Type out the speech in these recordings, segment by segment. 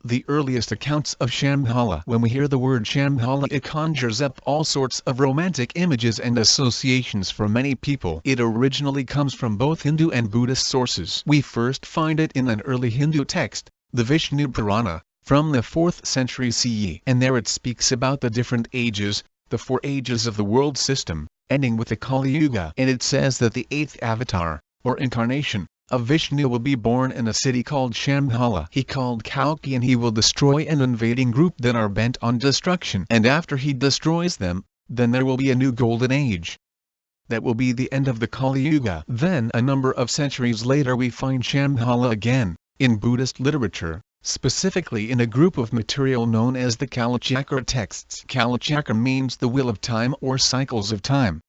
the earliest accounts of Shambhala. When we hear the word Shambhala, it conjures up all sorts of romantic images and associations for many people. It originally comes from both Hindu and Buddhist sources. We first find it in an early Hindu text, the Vishnu Purana, from the 4th century CE. And there it speaks about the different ages, the 4 ages of the world system, ending with the Kali Yuga. And it says that the 8th avatar, or incarnation, of Vishnu will be born in a city called Shambhala. He called Kalki, and he will destroy an invading group that are bent on destruction. And after he destroys them, then there will be a new golden age. That will be the end of the Kali Yuga. Then a number of centuries later we find Shambhala again, in Buddhist literature, specifically in a group of material known as the Kalachakra texts. Kalachakra means the wheel of time or cycles of time.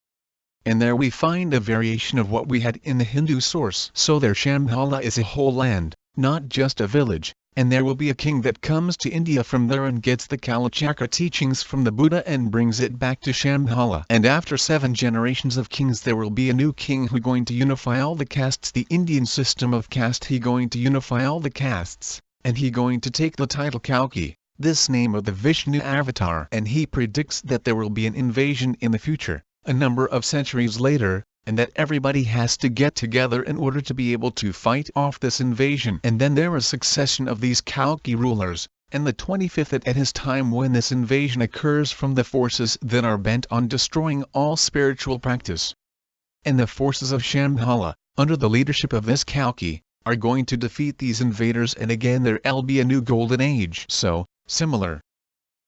And there we find a variation of what we had in the Hindu source. So there Shambhala is a whole land, not just a village, and there will be a king that comes to India from there and gets the Kalachakra teachings from the Buddha and brings it back to Shambhala. And after 7 generations of kings there will be a new king who going to unify all the castes. The Indian system of caste, he going to unify all the castes, and he going to take the title Kalki, this name of the Vishnu avatar. And he predicts that there will be an invasion in the future, a number of centuries later, and that everybody has to get together in order to be able to fight off this invasion. And then there is a succession of these Kalki rulers, and the 25th at his time when this invasion occurs from the forces that are bent on destroying all spiritual practice. And the forces of Shambhala, under the leadership of this Kalki, are going to defeat these invaders, and again there'll be a new golden age. So, similar.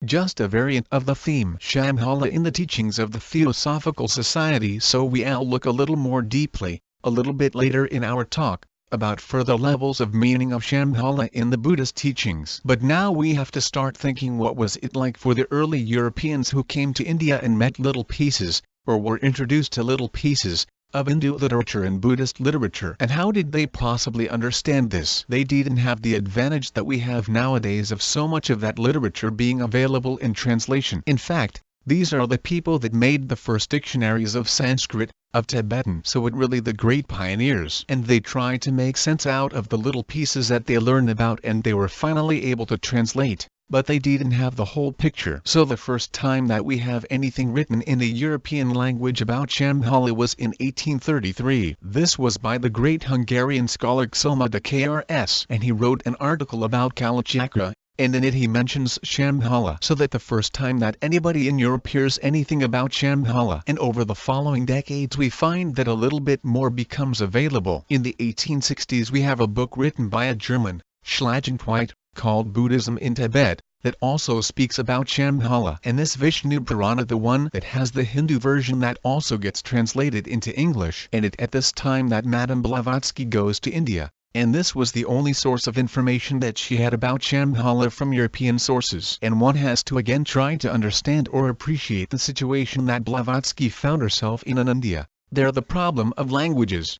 Just a variant of the theme Shambhala in the teachings of the Theosophical Society. So we'll look a little more deeply, a little bit later in our talk, about further levels of meaning of Shambhala in the Buddhist teachings. But now we have to start thinking, what was it like for the early Europeans who came to India and met little pieces, or were introduced to little pieces, of Hindu literature and Buddhist literature, and how did they possibly understand this? They didn't have the advantage that we have nowadays of so much of that literature being available in translation. In fact, these are the people that made the first dictionaries of Sanskrit, of Tibetan. So it really the great pioneers, and they tried to make sense out of the little pieces that they learned about, and they were finally able to translate. But they didn't have the whole picture. So the first time that we have anything written in a European language about Shambhala was in 1833. This was by the great Hungarian scholar Csoma de Krs, and he wrote an article about Kalachakra, and in it he mentions Shambhala. So that the first time that anybody in Europe hears anything about Shambhala, and over the following decades we find that a little bit more becomes available. In the 1860s we have a book written by a German, Schlagenquite, called Buddhism in Tibet, that also speaks about Shambhala. And this Vishnu Purana, the one that has the Hindu version, that also gets translated into English. And it at this time that Madame Blavatsky goes to India, and this was the only source of information that she had about Shambhala from European sources. And one has to again try to understand or appreciate the situation that Blavatsky found herself in India. There the problem of languages.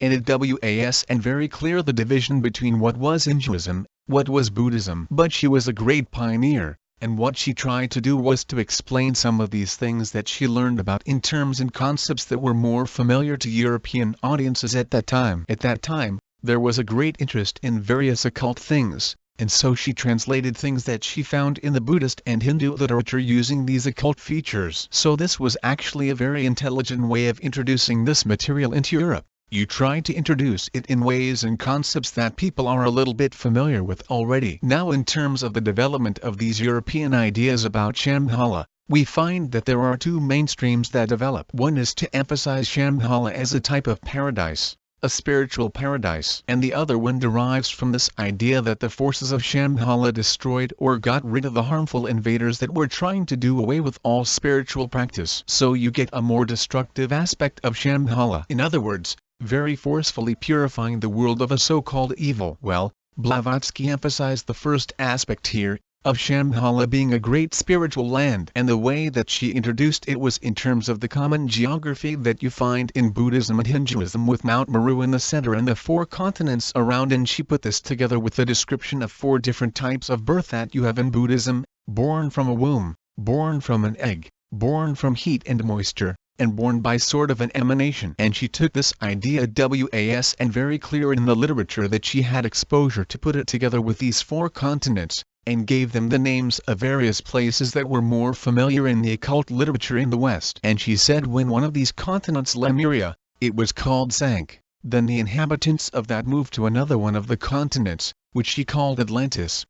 And it was and very clear the division between what was Hinduism, what was Buddhism. But she was a great pioneer, and what she tried to do was to explain some of these things that she learned about in terms and concepts that were more familiar to European audiences at that time. At that time, there was a great interest in various occult things, and so she translated things that she found in the Buddhist and Hindu literature using these occult features. So this was actually a very intelligent way of introducing this material into Europe. You try to introduce it in ways and concepts that people are a little bit familiar with already. Now in terms of the development of these European ideas about Shambhala, we find that there are 2 mainstreams that develop. One is to emphasize Shambhala as a type of paradise, a spiritual paradise, and the other one derives from this idea that the forces of Shambhala destroyed or got rid of the harmful invaders that were trying to do away with all spiritual practice. So you get a more destructive aspect of Shambhala. In other words, very forcefully purifying the world of a so-called evil. Well, Blavatsky emphasized the first aspect here, of Shambhala being a great spiritual land, and the way that she introduced it was in terms of the common geography that you find in Buddhism and Hinduism, with Mount Meru in the center and the 4 continents around, and she put this together with the description of 4 different types of birth that you have in Buddhism: born from a womb, born from an egg, born from heat and moisture, and born by sort of an emanation. And she took this idea was and very clear in the literature that she had exposure to put it together with these 4 continents, and gave them the names of various places that were more familiar in the occult literature in the West. And she said when one of these continents, Lemuria, it was called sank, then the inhabitants of that moved to another one of the continents, which she called Atlantis.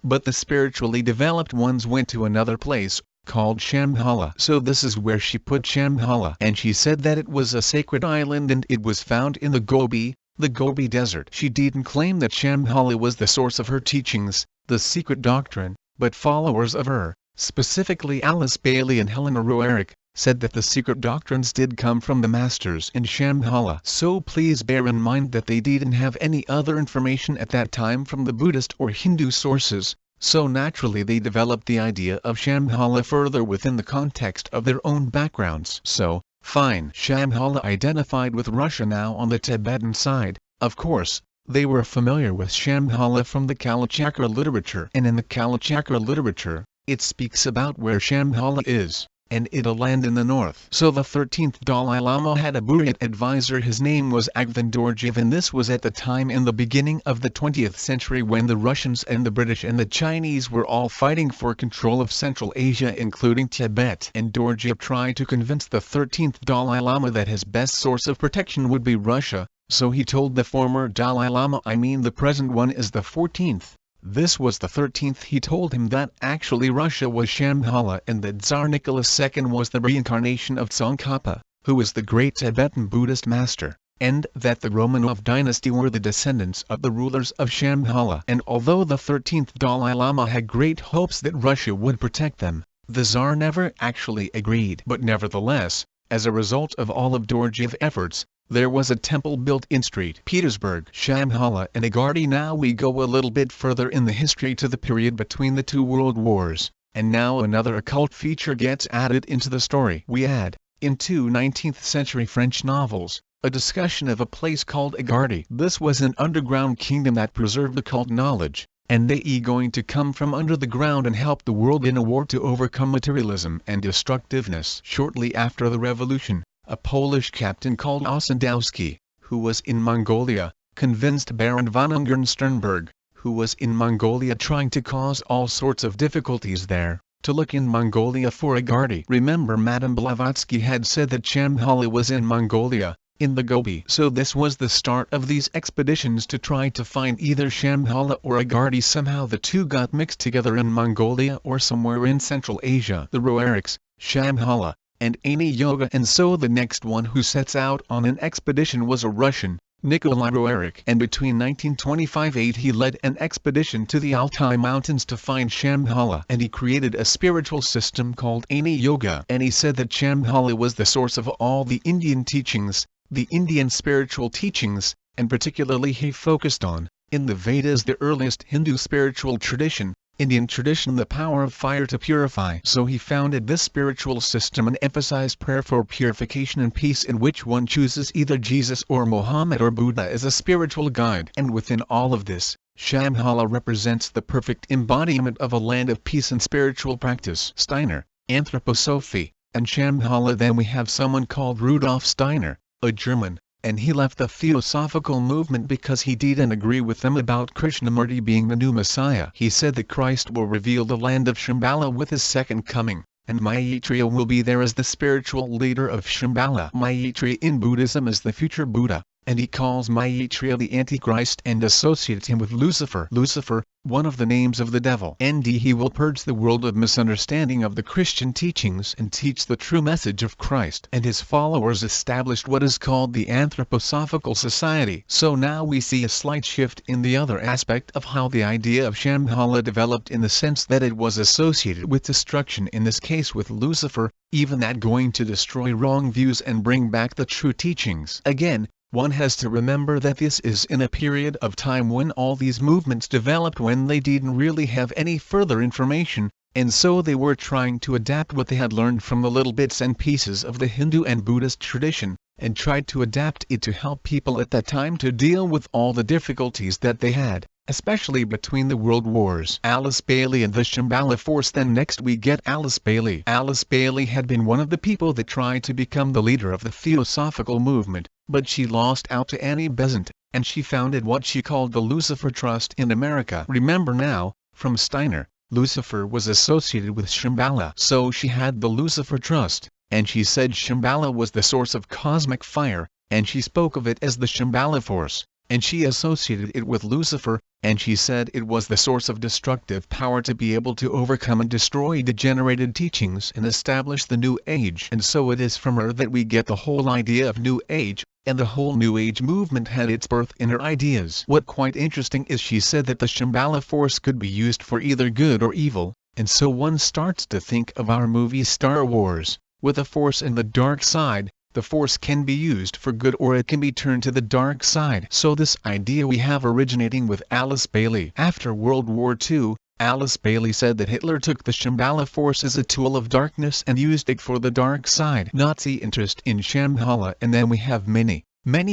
But the spiritually developed ones went to another place, called Shambhala. So this is where she put Shambhala. And she said that it was a sacred island and it was found in the Gobi Desert. She didn't claim that Shambhala was the source of her teachings, the secret doctrine, but followers of her, specifically Alice Bailey and Helena Roerich, said that the secret doctrines did come from the masters in Shambhala. So please bear in mind that they didn't have any other information at that time from the Buddhist or Hindu sources, so naturally they developed the idea of Shambhala further within the context of their own backgrounds. So, fine. Shambhala identified with Russia now on the Tibetan side, of course. They were familiar with Shambhala from the Kalachakra literature, and in the Kalachakra literature, it speaks about where Shambhala is, and it a land in the north. So the 13th Dalai Lama had a Buddhist advisor, his name was Agharti Dorjiev, and this was at the time in the beginning of the 20th century when the Russians and the British and the Chinese were all fighting for control of Central Asia including Tibet. And Dorjiev tried to convince the 13th Dalai Lama that his best source of protection would be Russia. So he told the former Dalai Lama, I mean the present one is the 14th, this was the 13th, he told him that actually Russia was Shambhala and that Tsar Nicholas II was the reincarnation of Tsongkhapa, who was the great Tibetan Buddhist master, and that the Romanov dynasty were the descendants of the rulers of Shambhala. And although the 13th Dalai Lama had great hopes that Russia would protect them, the Tsar never actually agreed. But nevertheless, as a result of all of Dorjiev's efforts, there was a temple built in St. Petersburg, Shambhala and Agharti. Now we go a little bit further in the history to the period between the 2 world wars, and now another occult feature gets added into the story. We add, in 2 19th century French novels, a discussion of a place called Agharti. This was an underground kingdom that preserved occult knowledge, and they going to come from under the ground and help the world in a war to overcome materialism and destructiveness. Shortly after the revolution, a Polish captain called Ossendowski, who was in Mongolia, convinced Baron von Ungern-Sternberg, who was in Mongolia trying to cause all sorts of difficulties there, to look in Mongolia for Agharti. Remember, Madame Blavatsky had said that Shambhala was in Mongolia, in the Gobi. So this was the start of these expeditions to try to find either Shambhala or Agharti. Somehow the two got mixed together in Mongolia or somewhere in Central Asia. The Roerichs, Shambhala, and Agni Yoga. And so the next one who sets out on an expedition was a Russian, Nikolai Roerich. And between 1925-8 he led an expedition to the Altai Mountains to find Shambhala. And he created a spiritual system called Agni Yoga. And he said that Shambhala was the source of all the Indian teachings, the Indian spiritual teachings, and particularly he focused on, in the Vedas, the earliest Hindu spiritual tradition, Indian tradition, the power of fire to purify. So he founded this spiritual system and emphasized prayer for purification and peace, in which one chooses either Jesus or Muhammad or Buddha as a spiritual guide. And within all of this, Shambhala represents the perfect embodiment of a land of peace and spiritual practice. Steiner, Anthroposophy, and Shambhala. Then we have someone called Rudolf Steiner, a German, and he left the Theosophical movement because he didn't agree with them about Krishnamurti being the new Messiah. He said that Christ will reveal the land of Shambhala with his second coming, and Maitreya will be there as the spiritual leader of Shambhala. Maitreya in Buddhism is the future Buddha, and he calls Maitreya the Antichrist and associates him with Lucifer. Lucifer, one of the names of the devil. And he will purge the world of misunderstanding of the Christian teachings and teach the true message of Christ. And his followers established what is called the Anthroposophical Society. So now we see a slight shift in the other aspect of how the idea of Shambhala developed, in the sense that it was associated with destruction, in this case with Lucifer, even that going to destroy wrong views and bring back the true teachings. Again, one has to remember that this is in a period of time when all these movements developed, when they didn't really have any further information, and so they were trying to adapt what they had learned from the little bits and pieces of the Hindu and Buddhist tradition, and tried to adapt it to help people at that time to deal with all the difficulties that they had, especially between the world wars. Alice Bailey and the Shambhala Force. Then next we get Alice Bailey. Alice Bailey had been one of the people that tried to become the leader of the Theosophical movement, but she lost out to Annie Besant, and she founded what she called the Lucifer Trust in America. Remember now, from Steiner, Lucifer was associated with Shambhala. So she had the Lucifer Trust, and she said Shambhala was the source of cosmic fire, and she spoke of it as the Shambhala Force, and she associated it with Lucifer, and she said it was the source of destructive power to be able to overcome and destroy degenerated teachings and establish the New Age. And so it is from her that we get the whole idea of New Age, and the whole New Age movement had its birth in her ideas. What quite interesting is she said that the Shambhala Force could be used for either good or evil, and so one starts to think of our movie Star Wars, with a Force and the dark side. The Force can be used for good or it can be turned to the dark side. So this idea we have originating with Alice Bailey. After World War II, Alice Bailey said that Hitler took the Shambhala Force as a tool of darkness and used it for the dark side. Nazi interest in Shambhala. And then we have many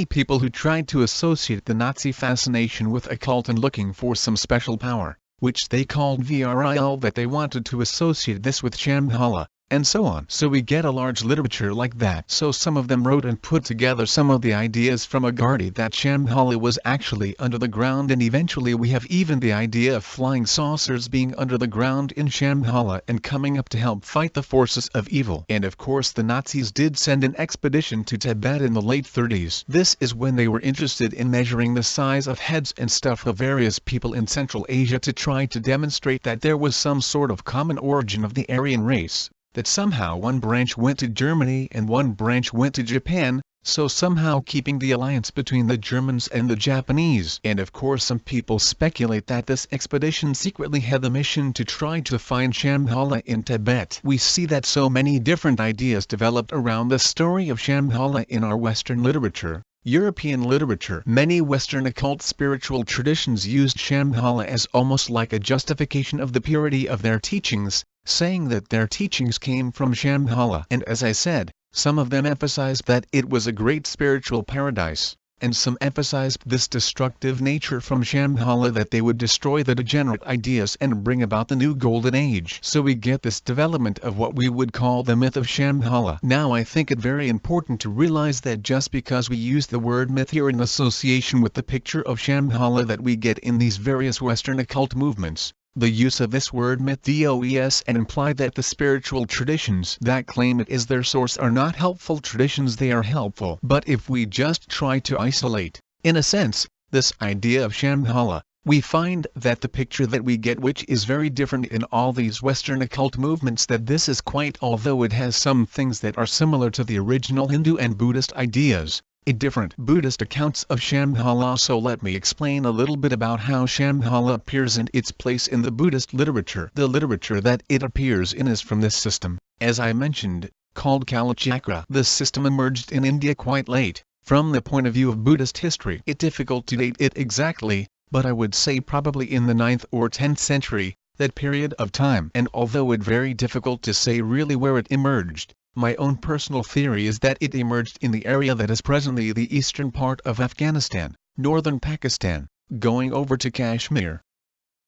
people who tried to associate the Nazi fascination with occult and looking for some special power, which they called VRIL, that they wanted to associate this with Shambhala, and so on. So we get a large literature like that. So some of them wrote and put together some of the ideas from Agharti that Shambhala was actually under the ground, and eventually we have even the idea of flying saucers being under the ground in Shambhala and coming up to help fight the forces of evil. And of course the Nazis did send an expedition to Tibet in the late 30s. This is when they were interested in measuring the size of heads and stuff of various people in Central Asia to try to demonstrate that there was some sort of common origin of the Aryan race, that somehow one branch went to Germany and one branch went to Japan, so somehow keeping the alliance between the Germans and the Japanese. And of course some people speculate that this expedition secretly had the mission to try to find Shambhala in Tibet. We see that so many different ideas developed around the story of Shambhala in our Western literature, European literature. Many Western occult spiritual traditions used Shambhala as almost like a justification of the purity of their teachings, saying that their teachings came from Shambhala. And as I said, some of them emphasized that it was a great spiritual paradise, and some emphasized this destructive nature from Shambhala, that they would destroy the degenerate ideas and bring about the new golden age. So we get this development of what we would call the myth of Shambhala. Now I think it very important to realize that just because we use the word myth here in association with the picture of Shambhala that we get in these various Western occult movements, the use of this word myth DOES and imply that the spiritual traditions that claim it is their source are not helpful traditions. They are helpful. But if we just try to isolate, in a sense, this idea of Shambhala, we find that the picture that we get, which is very different in all these Western occult movements, that this is quite, although it has some things that are similar to the original Hindu and Buddhist ideas, different Buddhist accounts of Shambhala. So let me explain a little bit about how Shambhala appears and its place in the Buddhist literature. The literature that it appears in is from this system, as I mentioned, called Kalachakra. This system emerged in India quite late. From the point of view of Buddhist history, it's difficult to date it exactly, but I would say probably in the 9th or 10th century, that period of time. And although it's very difficult to say really where it emerged, my own personal theory is that it emerged in the area that is presently the eastern part of Afghanistan, northern Pakistan, going over to Kashmir.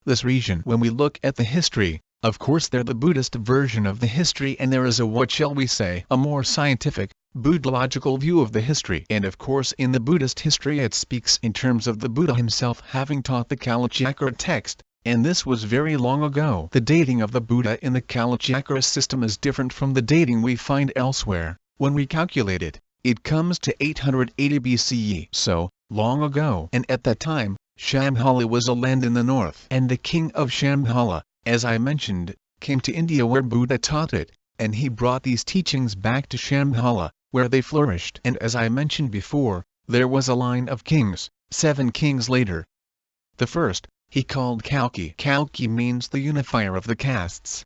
This region, when we look at the history, of course they're the Buddhist version of the history, and there is a, what shall we say, a more scientific, Buddhological view of the history. And of course in the Buddhist history it speaks in terms of the Buddha himself having taught the Kalachakra text, and this was very long ago. The dating of the Buddha in the Kalachakra system is different from the dating we find elsewhere. When we calculate it, it comes to 880 BCE, so long ago. And at that time, Shambhala was a land in the north. And the king of Shambhala, as I mentioned, came to India where Buddha taught it, and he brought these teachings back to Shambhala, where they flourished. And as I mentioned before, there was a line of kings, 7 kings later. The first, he called Kalki. Kalki means the unifier of the castes.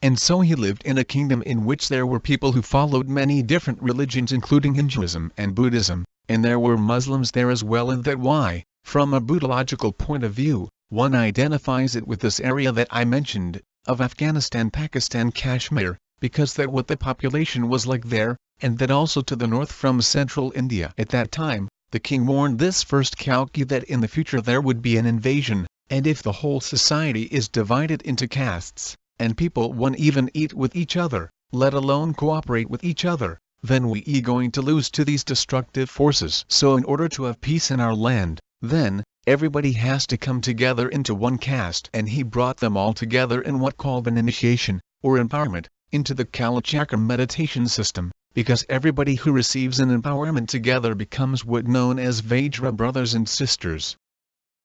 And so he lived in a kingdom in which there were people who followed many different religions including Hinduism and Buddhism, and there were Muslims there as well. And that why, from a Buddhological point of view, one identifies it with this area that I mentioned, of Afghanistan, Pakistan, Kashmir, because that what the population was like there, and that also to the north from central India. At that time, the king warned this first Kalki that in the future there would be an invasion, and if the whole society is divided into castes, and people won't even eat with each other, let alone cooperate with each other, then we are going to lose to these destructive forces. So in order to have peace in our land, then, everybody has to come together into one caste. And he brought them all together in what called an initiation, or empowerment, into the Kalachakra meditation system, because everybody who receives an empowerment together becomes what known as Vajra brothers and sisters.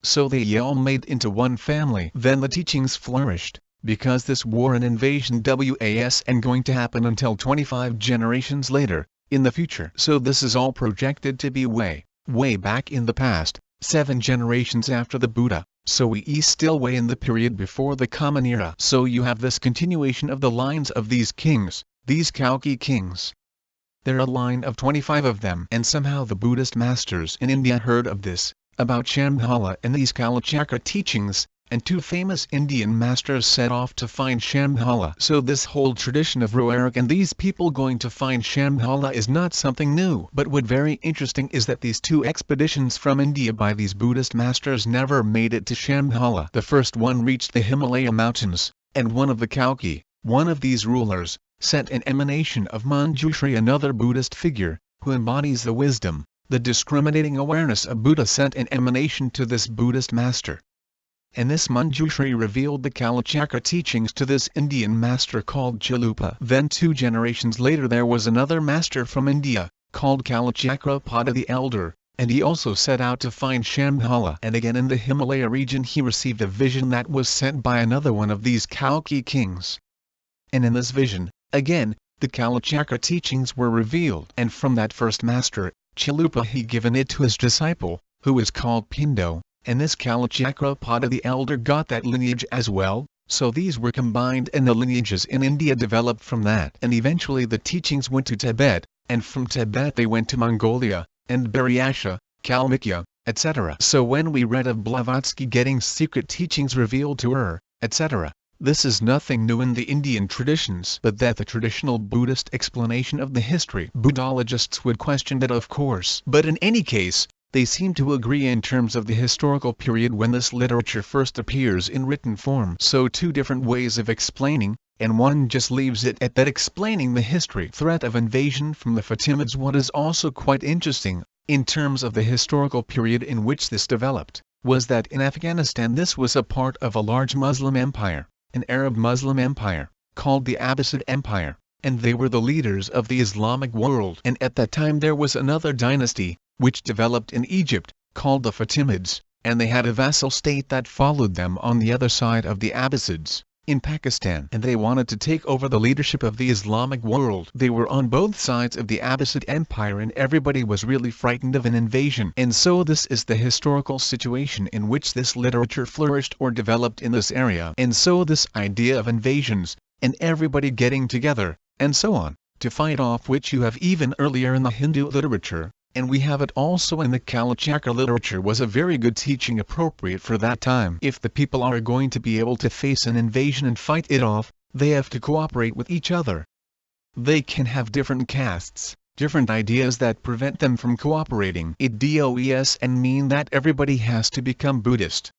So they all made into one family. Then the teachings flourished, because this war and invasion was and going to happen until 25 generations later, in the future. So this is all projected to be way back in the past, 7 generations after the Buddha, so we are still way in the period before the Common Era. So you have this continuation of the lines of these kings, these Kalki kings. There are a line of 25 of them, and somehow the Buddhist masters in India heard of this, about Shambhala and these Kalachakra teachings, and 2 famous Indian masters set off to find Shambhala. So this whole tradition of Roerik and these people going to find Shambhala is not something new. But what very interesting is that these 2 expeditions from India by these Buddhist masters never made it to Shambhala. The first one reached the Himalaya mountains, and one of the Kalki, one of these rulers, sent an emanation of Manjushri, another Buddhist figure, who embodies the wisdom, the discriminating awareness of Buddha, sent an emanation to this Buddhist master. And this Manjushri revealed the Kalachakra teachings to this Indian master called Chalupa. Then 2 generations later there was another master from India, called Kalachakra the Elder, and he also set out to find Shambhala. And again in the Himalaya region he received a vision that was sent by another one of these Kalki kings. And in this vision, again, the Kalachakra teachings were revealed. And from that first master, Chalupa, he given it to his disciple, who is called Pindo. And this Kalachakra the Elder got that lineage as well, so these were combined and the lineages in India developed from that. And eventually the teachings went to Tibet, and from Tibet they went to Mongolia, and Buryatia, Kalmykia, etc. So when we read of Blavatsky getting secret teachings revealed to her, etc., this is nothing new in the Indian traditions, but that the traditional Buddhist explanation of the history. Buddhologists would question that, of course. But in any case, they seem to agree in terms of the historical period when this literature first appears in written form. So 2 different ways of explaining, and one just leaves it at that, explaining the history. Threat of invasion from the Fatimids. What is also quite interesting, in terms of the historical period in which this developed, was that in Afghanistan this was a part of a large Muslim empire, an Arab Muslim empire, called the Abbasid Empire, and they were the leaders of the Islamic world. And at that time there was another dynasty, which developed in Egypt, called the Fatimids, and they had a vassal state that followed them on the other side of the Abbasids, in Pakistan. And they wanted to take over the leadership of the Islamic world. They were on both sides of the Abbasid Empire and everybody was really frightened of an invasion. And so this is the historical situation in which this literature flourished or developed in this area. And so this idea of invasions, and everybody getting together, and so on, to fight off, which you have even earlier in the Hindu literature, and we have it also in the Kalachakra literature, was a very good teaching appropriate for that time. If the people are going to be able to face an invasion and fight it off, they have to cooperate with each other. They can have different castes, different ideas that prevent them from cooperating. It does and mean that everybody has to become Buddhist.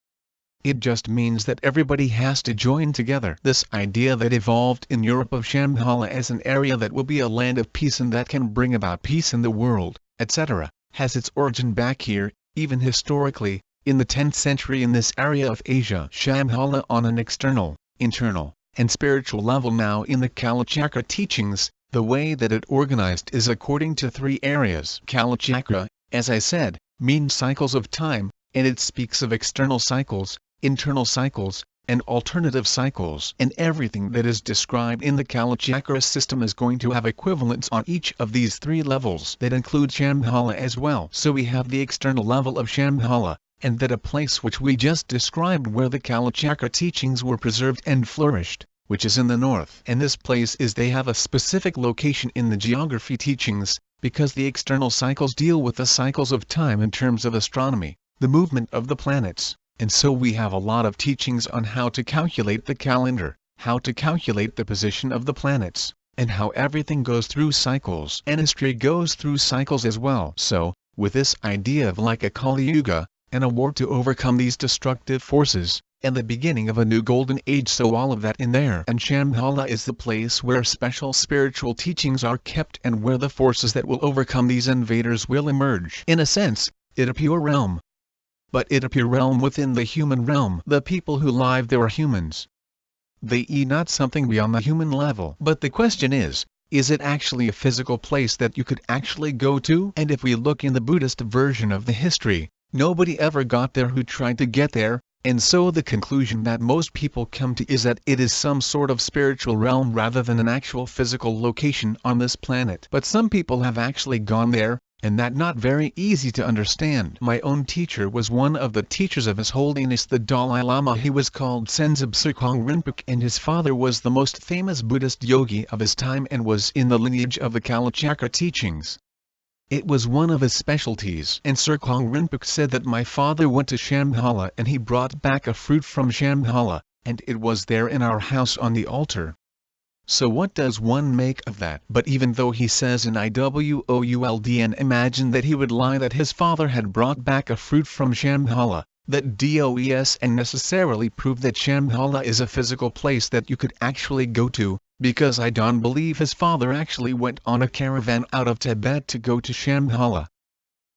It just means that everybody has to join together. This idea that evolved in Europe of Shambhala as an area that will be a land of peace and that can bring about peace in the world, etc., has its origin back here, even historically, in the 10th century in this area of Asia. Shambhala on an external, internal, and spiritual level. Now in the Kalachakra teachings, the way that it organized is according to 3 areas. Kalachakra, as I said, means cycles of time, and it speaks of external cycles, internal cycles, and alternative cycles. And everything that is described in the Kalachakra system is going to have equivalents on each of these 3 levels. That include Shambhala as well. So we have the external level of Shambhala, and that a place which we just described where the Kalachakra teachings were preserved and flourished, which is in the north. And this place is, they have a specific location in the geography teachings, because the external cycles deal with the cycles of time in terms of astronomy, the movement of the planets. And so we have a lot of teachings on how to calculate the calendar, how to calculate the position of the planets, and how everything goes through cycles and history goes through cycles as well. So, with this idea of like a Kali Yuga, and a war to overcome these destructive forces, and the beginning of a new golden age, so all of that in there. And Shambhala is the place where special spiritual teachings are kept and where the forces that will overcome these invaders will emerge. In a sense, it a pure realm. But it a pure realm within the human realm. The people who live there are humans. They eat not something beyond the human level. But the question is it actually a physical place that you could actually go to? And if we look in the Buddhist version of the history, nobody ever got there who tried to get there, and so the conclusion that most people come to is that it is some sort of spiritual realm rather than an actual physical location on this planet. But some people have actually gone there, and that not very easy to understand. My own teacher was one of the teachers of His Holiness the Dalai Lama. He was called Senzab Tsukong Rinpoche, and his father was the most famous Buddhist yogi of his time and was in the lineage of the Kalachakra teachings. It was one of his specialties. And Tsukong Rinpoche said that my father went to Shambhala and he brought back a fruit from Shambhala, and it was there in our house on the altar. So what does one make of that? But even though he says in IWOULD and imagine that he would lie that his father had brought back a fruit from Shambhala, that DOES and necessarily prove that Shambhala is a physical place that you could actually go to, because I don't believe his father actually went on a caravan out of Tibet to go to Shambhala.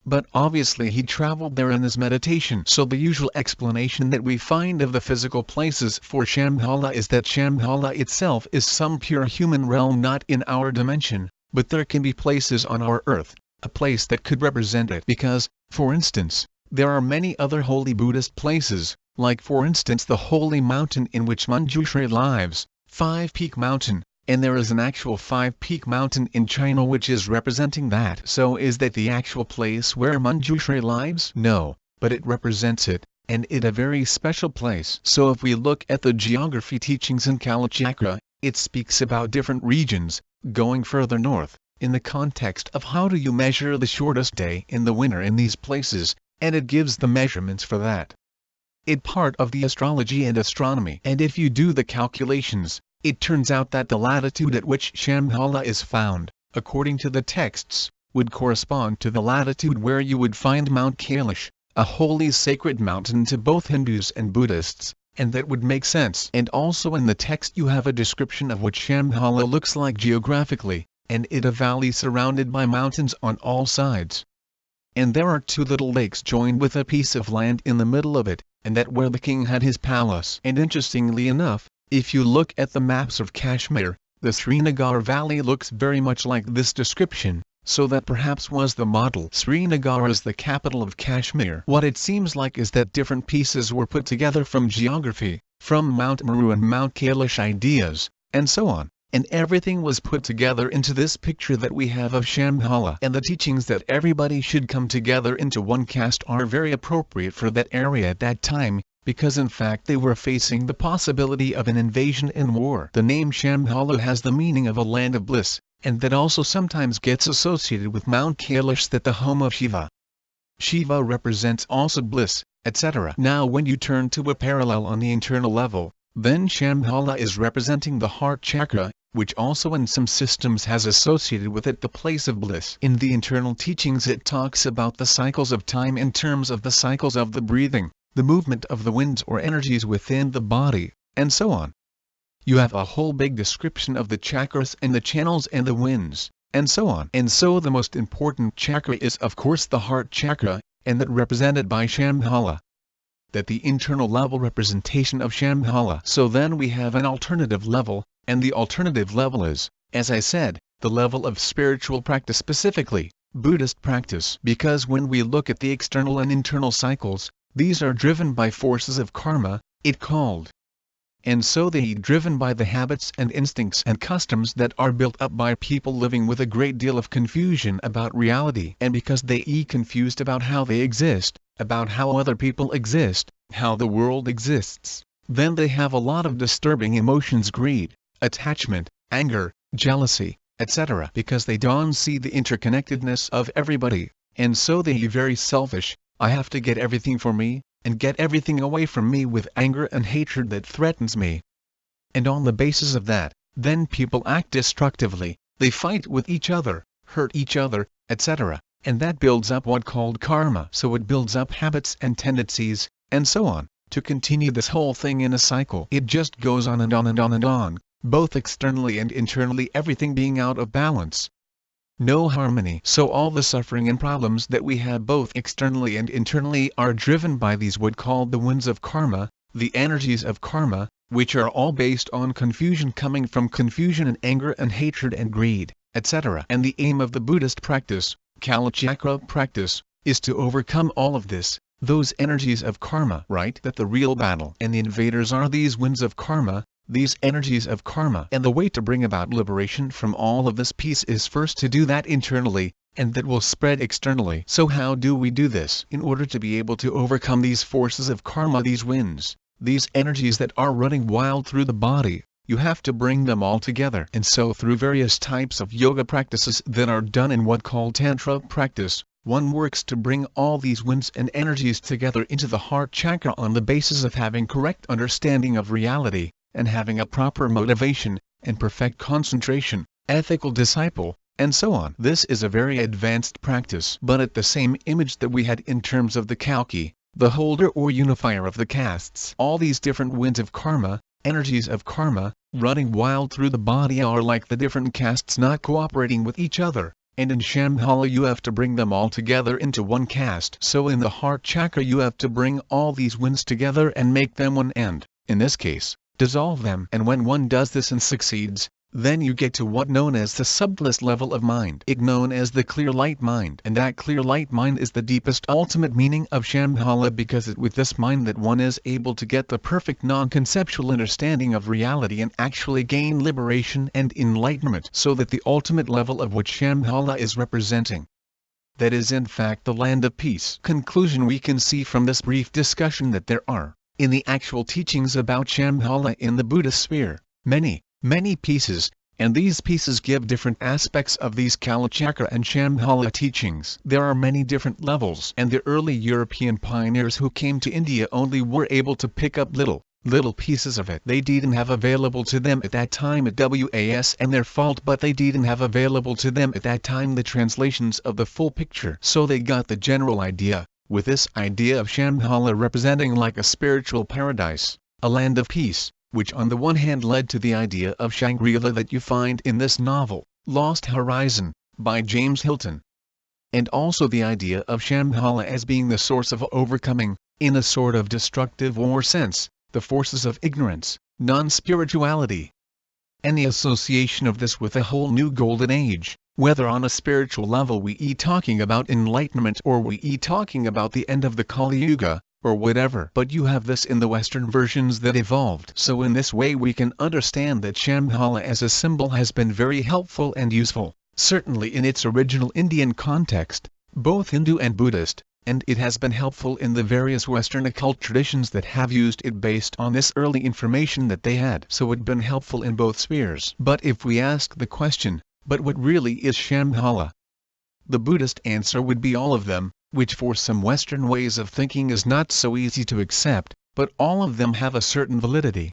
But obviously he traveled there in his meditation. So the usual explanation that we find of the physical places for Shambhala is that Shambhala itself is some pure human realm not in our dimension, but there can be places on our earth, a place that could represent it. Because, for instance, there are many other holy Buddhist places, like for instance the holy mountain in which Manjushri lives, Five Peak Mountain, and there is an actual Five-Peak Mountain in China which is representing that. So is that the actual place where Manjushri lives? No, but it represents it, and it a very special place. So if we look at the geography teachings in Kalachakra, it speaks about different regions, going further north, in the context of how do you measure the shortest day in the winter in these places, and it gives the measurements for that. It part of the astrology and astronomy. And if you do the calculations, it turns out that the latitude at which Shambhala is found, according to the texts, would correspond to the latitude where you would find Mount Kailash, a holy sacred mountain to both Hindus and Buddhists, and that would make sense. And also in the text you have a description of what Shambhala looks like geographically, and it a valley surrounded by mountains on all sides. And there are two little lakes joined with a piece of land in the middle of it, and that where the king had his palace. And interestingly enough, if you look at the maps of Kashmir, the Srinagar Valley looks very much like this description, so that perhaps was the model. Srinagar is the capital of Kashmir. What it seems like is that different pieces were put together from geography, from Mount Meru and Mount Kailash ideas, and so on, and everything was put together into this picture that we have of Shambhala. And the teachings that everybody should come together into one caste are very appropriate for that area at that time, because in fact they were facing the possibility of an invasion and war. The name Shambhala has the meaning of a land of bliss, and that also sometimes gets associated with Mount Kailash, that the home of Shiva. Shiva represents also bliss, etc. Now when you turn to a parallel on the internal level, then Shambhala is representing the heart chakra, which also in some systems has associated with it the place of bliss. In the internal teachings it talks about the cycles of time in terms of the cycles of the breathing, the movement of the winds or energies within the body, and so on. You have a whole big description of the chakras and the channels and the winds, and so on. And so the most important chakra is of course the heart chakra, and that represented by Shambhala. That the internal level representation of Shambhala. So then we have an alternative level, and the alternative level is, as I said, the level of spiritual practice, specifically Buddhist practice. Because when we look at the external and internal cycles, these are driven by forces of karma, it called. And so they are driven by the habits and instincts and customs that are built up by people living with a great deal of confusion about reality. And because they are confused about how they exist, about how other people exist, how the world exists, then they have a lot of disturbing emotions: greed, attachment, anger, jealousy, etc. Because they don't see the interconnectedness of everybody, and so they are very selfish. I have to get everything for me, and get everything away from me with anger and hatred that threatens me. And on the basis of that, then people act destructively, they fight with each other, hurt each other, etc., and that builds up what called karma. So it builds up habits and tendencies, and so on, to continue this whole thing in a cycle. It just goes on and on and on and on, both externally and internally, everything being out of balance. No harmony. So all the suffering and problems that we have both externally and internally are driven by these what called the winds of karma, the energies of karma, which are all based on confusion, coming from confusion and anger and hatred and greed, etc. And the aim of the Buddhist practice, Kalachakra practice, is to overcome all of this, those energies of karma, right? That the real battle and the invaders are these winds of karma, these energies of karma. And the way to bring about liberation from all of this piece is first to do that internally, and that will spread externally. So how do we do this? In order to be able to overcome these forces of karma, these winds, these energies that are running wild through the body, you have to bring them all together. And so through various types of yoga practices that are done in what called Tantra practice, one works to bring all these winds and energies together into the heart chakra on the basis of having correct understanding of reality, and having a proper motivation, and perfect concentration, ethical disciple, and so on. This is a very advanced practice. But at the same image that we had in terms of the Kalki, the holder or unifier of the castes, all these different winds of karma, energies of karma, running wild through the body are like the different castes not cooperating with each other, and in Shambhala you have to bring them all together into one caste. So in the heart chakra you have to bring all these winds together and make them one, and, in this case, dissolve them. And when one does this and succeeds, then you get to what known as the subtlest level of mind, it known as the clear light mind. And that clear light mind is the deepest ultimate meaning of Shambhala, because it with this mind that one is able to get the perfect non-conceptual understanding of reality and actually gain liberation and enlightenment. So that the ultimate level of what Shambhala is representing, that is in fact the land of peace. Conclusion: we can see from this brief discussion that there are, in the actual teachings about Shambhala in the Buddhist sphere, many pieces, and these pieces give different aspects of these Kalachakra and Shambhala teachings. There are many different levels, and the early European pioneers who came to India only were able to pick up little pieces of it. They didn't have available to them at that time at WAS, and their fault, but they didn't have available to them at that time the translations of the full picture. So they got the general idea, with this idea of Shambhala representing like a spiritual paradise, a land of peace, which on the one hand led to the idea of Shangri-La that you find in this novel, Lost Horizon, by James Hilton. And also the idea of Shambhala as being the source of overcoming, in a sort of destructive war sense, the forces of ignorance, non-spirituality. And the association of this with a whole new golden age, whether on a spiritual level we talking about enlightenment or we talking about the end of the Kali Yuga, or whatever. But you have this in the Western versions that evolved. So in this way we can understand that Shambhala as a symbol has been very helpful and useful, certainly in its original Indian context, both Hindu and Buddhist, and it has been helpful in the various Western occult traditions that have used it based on this early information that they had. So it's been helpful in both spheres. But if we ask the question, but what really is Shambhala? The Buddhist answer would be all of them, which for some Western ways of thinking is not so easy to accept, but all of them have a certain validity.